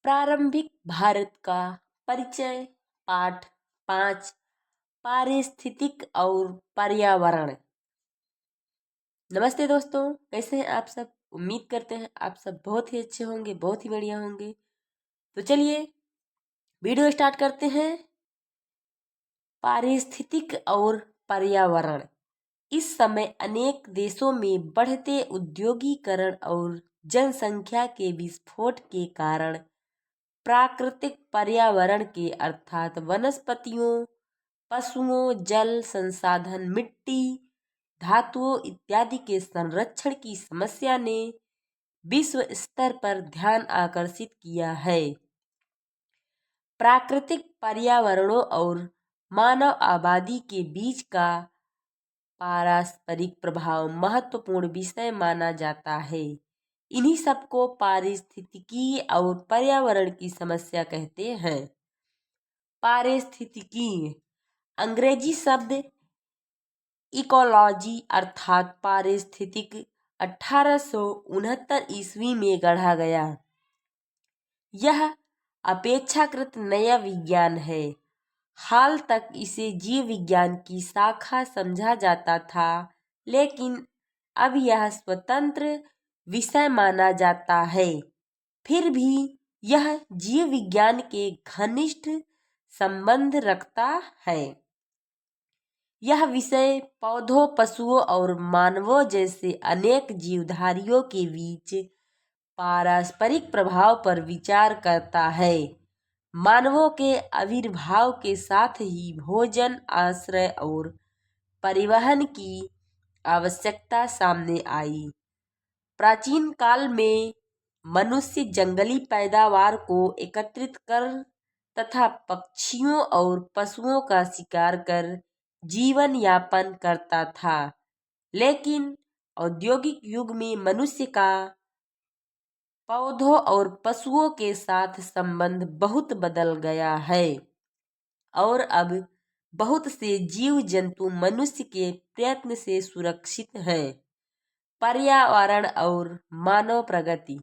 प्रारंभिक भारत का परिचय। पाठ 5। पारिस्थितिक और पर्यावरण। नमस्ते दोस्तों, कैसे हैं आप सब। उम्मीद करते हैं आप सब बहुत ही अच्छे होंगे, बहुत ही बढ़िया होंगे। तो चलिए वीडियो स्टार्ट करते हैं। पारिस्थितिक और पर्यावरण। इस समय अनेक देशों में बढ़ते औद्योगिकरण और जनसंख्या के विस्फोट के कारण प्राकृतिक पर्यावरण के अर्थात वनस्पतियों, पशुओं, जल संसाधन, मिट्टी, धातुओं इत्यादि के संरक्षण की समस्या ने विश्व स्तर पर ध्यान आकर्षित किया है। प्राकृतिक पर्यावरणों और मानव आबादी के बीच का पारस्परिक प्रभाव महत्वपूर्ण विषय माना जाता है। इन्हीं सबको पारिस्थितिकी और पर्यावरण की समस्या कहते हैं। पारिस्थितिकी अंग्रेजी शब्द इकोलॉजी अर्थात पारिस्थितिक 1869 ईस्वी में गढ़ा गया। यह अपेक्षाकृत नया विज्ञान है। हाल तक इसे जीव विज्ञान की शाखा समझा जाता था, लेकिन अब यह स्वतंत्र विषय माना जाता है। फिर भी यह जीव विज्ञान के घनिष्ठ संबंध रखता है। यह विषय पौधों, पशुओं और मानवों जैसे अनेक जीवधारियों के बीच पारस्परिक प्रभाव पर विचार करता है। मानवों के आविर्भाव के साथ ही भोजन, आश्रय और परिवहन की आवश्यकता सामने आई। प्राचीन काल में मनुष्य जंगली पैदावार को एकत्रित कर तथा पक्षियों और पशुओं का शिकार कर जीवन यापन करता था, लेकिन औद्योगिक युग में मनुष्य का पौधों और पशुओं के साथ संबंध बहुत बदल गया है और अब बहुत से जीव जंतु मनुष्य के प्रयत्न से सुरक्षित हैं। पर्यावरण और मानव प्रगति।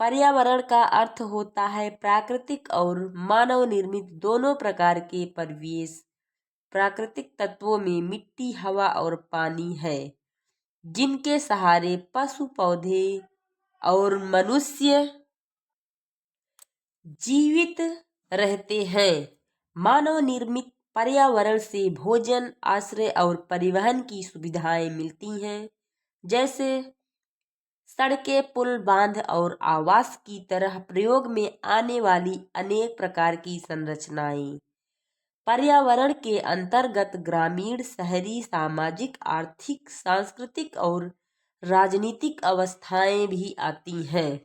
पर्यावरण का अर्थ होता है प्राकृतिक और मानव निर्मित दोनों प्रकार के परिवेश। प्राकृतिक तत्वों में मिट्टी, हवा और पानी है, जिनके सहारे पशु, पौधे और मनुष्य जीवित रहते हैं। मानव निर्मित पर्यावरण से भोजन, आश्रय और परिवहन की सुविधाएं मिलती हैं, जैसे सड़कें, पुल, बांध और आवास की तरह प्रयोग में आने वाली अनेक प्रकार की संरचनाएं। पर्यावरण के अंतर्गत ग्रामीण, शहरी, सामाजिक, आर्थिक, सांस्कृतिक और राजनीतिक अवस्थाएं भी आती हैं।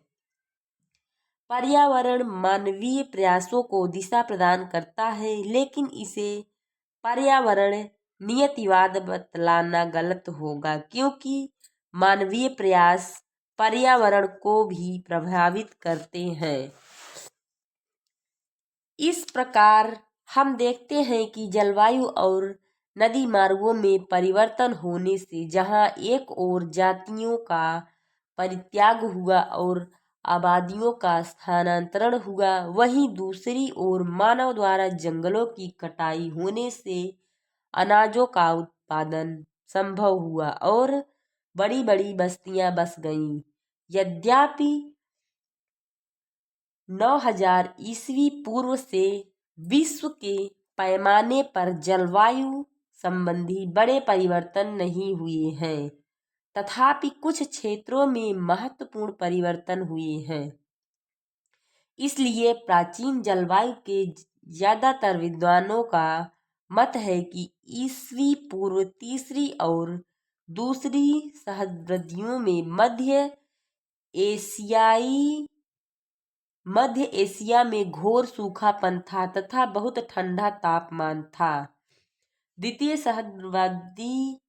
पर्यावरण मानवीय प्रयासों को दिशा प्रदान करता है, लेकिन इसे पर्यावरण नियतिवाद बतलाना गलत होगा, क्योंकि मानवीय प्रयास पर्यावरण को भी प्रभावित करते हैं। इस प्रकार हम देखते हैं कि जलवायु और नदी मार्गों में परिवर्तन होने से जहां एक ओर जातियों का परित्याग हुआ और आबादियों का स्थानांतरण हुआ, वहीं दूसरी ओर मानव द्वारा जंगलों की कटाई होने से अनाजों का उत्पादन संभव हुआ और बड़ी बड़ी बस्तियां बस गईं। यद्यपि 9000 ईस्वी पूर्व से विश्व के पैमाने पर जलवायु संबंधी बड़े परिवर्तन नहीं हुए हैं, तथापि कुछ क्षेत्रों में महत्वपूर्ण परिवर्तन हुए हैं। इसलिए प्राचीन जलवायु के ज्यादातर विद्वानों का मत है कि ईस्वी पूर्व तीसरी और दूसरी सहस्राब्दियों में मध्य एशिया में घोर सूखापन था तथा बहुत ठंडा तापमान था। द्वितीय सहस्राब्दी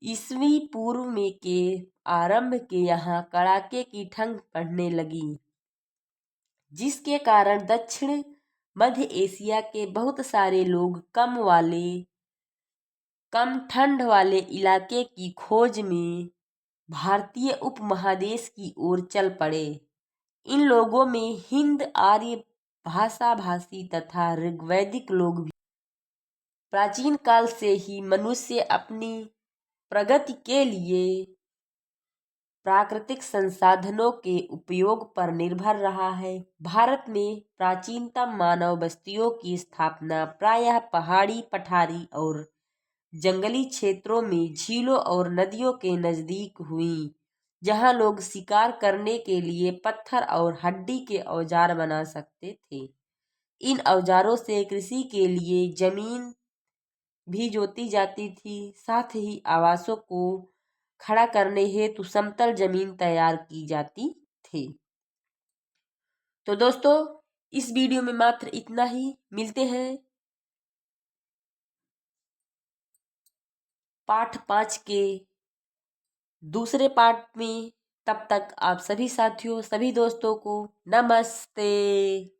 ईस्वी पूर्व में के आरंभ के यहाँ कड़ाके की ठंड पड़ने लगी, जिसके कारण दक्षिण मध्य एशिया के बहुत सारे लोग कम ठंड वाले इलाके की खोज में भारतीय उपमहादेश की ओर चल पड़े। इन लोगों में हिंद आर्य भाषा भाषी तथा ऋग्वैदिक लोग भी। प्राचीन काल से ही मनुष्य अपनी प्रगति के लिए प्राकृतिक संसाधनों के उपयोग पर निर्भर रहा है। भारत में प्राचीनतम मानव बस्तियों की स्थापना प्रायः पहाड़ी पठारी और जंगली क्षेत्रों में झीलों और नदियों के नजदीक हुई, जहां लोग शिकार करने के लिए पत्थर और हड्डी के औजार बना सकते थे। इन औजारों से कृषि के लिए जमीन भी जोती जाती थी, साथ ही आवासों को खड़ा करने हेतु समतल जमीन तैयार की जाती थी। तो दोस्तों, इस वीडियो में मात्र इतना ही। मिलते हैं पाठ 5 के दूसरे पार्ट में। तब तक आप सभी साथियों, सभी दोस्तों को नमस्ते।